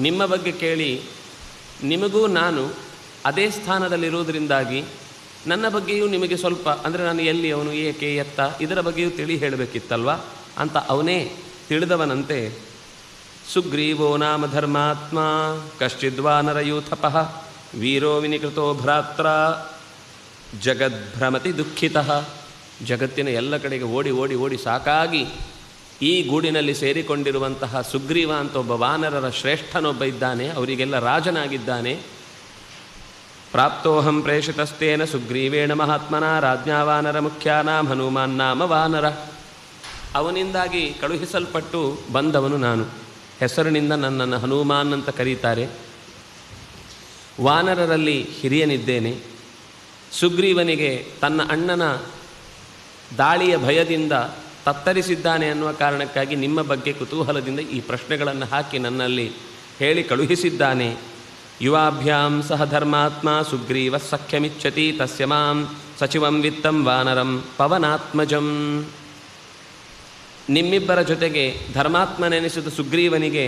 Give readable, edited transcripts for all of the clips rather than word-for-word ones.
ನಿಮ್ಮ ಬಗ್ಗೆ ಕೇಳಿ ನಿಮಗೂ ನಾನು ಅದೇ ಸ್ಥಾನದಲ್ಲಿರುವುದರಿಂದಾಗಿ ನನ್ನ ಬಗ್ಗೆಯೂ ನಿಮಗೆ ಸ್ವಲ್ಪ ಅಂದರೆ ನಾನು ಎಲ್ಲಿ ಅವನು ಏಕೆ ಎತ್ತ ಇದರ ಬಗ್ಗೆಯೂ ತಿಳಿ ಹೇಳಬೇಕಿತ್ತಲ್ವ ಅಂತ ಅವನೇ ತಿಳಿದವನಂತೆ ಸುಗ್ರೀವೋ ನಾಮ ಧರ್ಮಾತ್ಮ ಕಶ್ಚಿದ್ವಾನರಯೂಥಪಃ ವೀರೋ ವಿನಿಕೃತೋ ಭ್ರಾತ್ರ ಜಗದ್ಭ್ರಮತಿ ದುಃಖಿತಃ. ಜಗತ್ತಿನ ಎಲ್ಲ ಕಡೆಗೆ ಓಡಿ ಓಡಿ ಓಡಿ ಸಾಕಾಗಿ ಈ ಗೂಡಿನಲ್ಲಿ ಸೇರಿಕೊಂಡಿರುವಂತಹ ಸುಗ್ರೀವ ಅಂತ ಒಬ್ಬ ವಾನರರ ಶ್ರೇಷ್ಠನೊಬ್ಬ ಇದ್ದಾನೆ, ಅವರಿಗೆಲ್ಲ ರಾಜನಾಗಿದ್ದಾನೆ. ಪ್ರಾಪ್ತೋಹಂ ಪ್ರೇಷಿತಸ್ತೇನ ಸುಗ್ರೀವೇಣ ಮಹಾತ್ಮನ ರಾಜ್ಞಾ ವಾನರ ಮುಖ್ಯಾನಾಂ ಹನುಮಾನ್ ನಾಮ ವಾನರ. ಅವನಿಂದಾಗಿ ಕಳುಹಿಸಲ್ಪಟ್ಟು ಬಂದವನು ನಾನು. ಹೆಸರಿನಿಂದ ನನ್ನನ್ನು ಹನುಮಾನ್ ಅಂತ ಕರೀತಾರೆ. ವಾನರರಲ್ಲಿ ಹಿರಿಯನಿದ್ದೇನೆ. ಸುಗ್ರೀವನಿಗೆ ತನ್ನ ಅಣ್ಣನ ದಾಳಿಯ ಭಯದಿಂದ ತತ್ತರಿಸಿದ್ದಾನೆ ಅನ್ನುವ ಕಾರಣಕ್ಕಾಗಿ ನಿಮ್ಮ ಬಗ್ಗೆ ಕುತೂಹಲದಿಂದ ಈ ಪ್ರಶ್ನೆಗಳನ್ನು ಹಾಕಿ ನನ್ನಲ್ಲಿ ಹೇಳಿ ಕಳುಹಿಸಿದ್ದಾನೆ. ಯುವಾಭ್ಯಾಂ ಸಹ ಧರ್ಮಾತ್ಮ ಸುಗ್ರೀವ ಸಖ್ಯಮಿಚ್ಛತಿ ತಸ್ಯ ಮಾಂ ಸಚಿವಂ ವಿತ್ತಂ ವಾನರಂ ಪವನಾತ್ಮಜಂ. ನಿಮ್ಮಿಬ್ಬರ ಜೊತೆಗೆ ಧರ್ಮಾತ್ಮನೆನಿಸಿದ ಸುಗ್ರೀವನಿಗೆ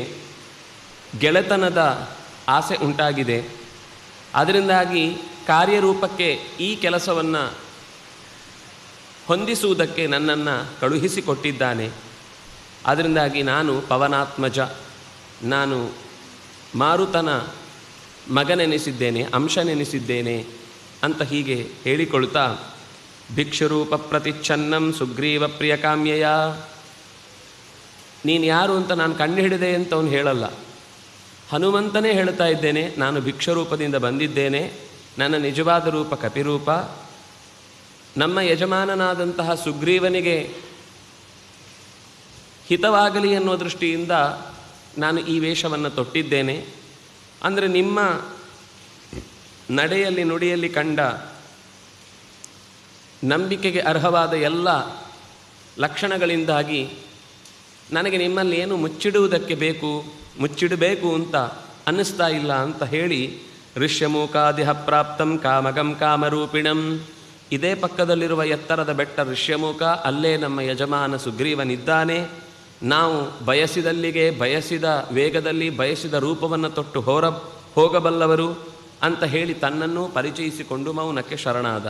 ಗೆಳೆತನದ ಆಸೆ ಉಂಟಾಗಿದೆ. ಅದರಿಂದಾಗಿ ಕಾರ್ಯರೂಪಕ್ಕೆ ಈ ಕೆಲಸವನ್ನು ಹೊಂದಿಸುವುದಕ್ಕೆ ನನ್ನನ್ನು ಕಳುಹಿಸಿಕೊಟ್ಟಿದ್ದಾನೆ. ಅದರಿಂದಾಗಿ ನಾನು ಪವನಾತ್ಮಜ, ನಾನು ಮಾರುತನ ಮಗನೆನಿಸಿದ್ದೇನೆ, ಅಂಶನೆನಿಸಿದ್ದೇನೆ ಅಂತ ಹೀಗೆ ಹೇಳಿಕೊಳ್ತಾ ಭಿಕ್ಷುರೂಪ ಪ್ರತಿಚ್ಛನ್ನಂ ಸುಗ್ರೀವ ಪ್ರಿಯ ಕಾಮ್ಯಯ. ನೀನು ಯಾರು ಅಂತ ನಾನು ಕಂಡು ಹಿಡಿದೆ ಅಂತ ಅವನು ಹೇಳಲ್ಲ, ಹನುಮಂತನೇ ಹೇಳ್ತಾ ಇದ್ದೇನೆ. ನಾನು ಭಿಕ್ಷರೂಪದಿಂದ ಬಂದಿದ್ದೇನೆ, ನನ್ನ ನಿಜವಾದ ರೂಪ ಕಪಿರೂಪ. ನಮ್ಮ ಯಜಮಾನನಾದಂತಹ ಸುಗ್ರೀವನಿಗೆ ಹಿತವಾಗಲಿ ಅನ್ನೋ ದೃಷ್ಟಿಯಿಂದ ನಾನು ಈ ವೇಷವನ್ನು ತೊಟ್ಟಿದ್ದೇನೆ. ಅಂದರೆ ನಿಮ್ಮ ನಡೆಯಲ್ಲಿ ನುಡಿಯಲ್ಲಿ ಕಂಡ ನಂಬಿಕೆಗೆ ಅರ್ಹವಾದ ಎಲ್ಲ ಲಕ್ಷಣಗಳಿಂದಾಗಿ ನನಗೆ ನಿಮ್ಮಲ್ಲಿ ಏನು ಮುಚ್ಚಿಡಬೇಕು ಅಂತ ಅನ್ನಿಸ್ತಾ ಇಲ್ಲ ಅಂತ ಹೇಳಿ ಋಷ್ಯಮೂಕಾದಿಹ ಪ್ರಾಪ್ತಂ ಕಾಮಗಂ ಕಾಮರೂಪಿಣಂ. ಇದೇ ಪಕ್ಕದಲ್ಲಿರುವ ಎತ್ತರದ ಬೆಟ್ಟ ಋಷ್ಯಮೂಕ, ಅಲ್ಲೇ ನಮ್ಮ ಯಜಮಾನ ಸುಗ್ರೀವನಿದ್ದಾನೆ. ನಾವು ಬಯಸಿದಲ್ಲಿಗೆ ಬಯಸಿದ ವೇಗದಲ್ಲಿ ಬಯಸಿದ ರೂಪವನ್ನು ತೊಟ್ಟು ಹೋಗಬಲ್ಲವರು ಅಂತ ಹೇಳಿ ತನ್ನನ್ನು ಪರಿಚಯಿಸಿಕೊಂಡು ಮೌನಕ್ಕೆ ಶರಣಾದ.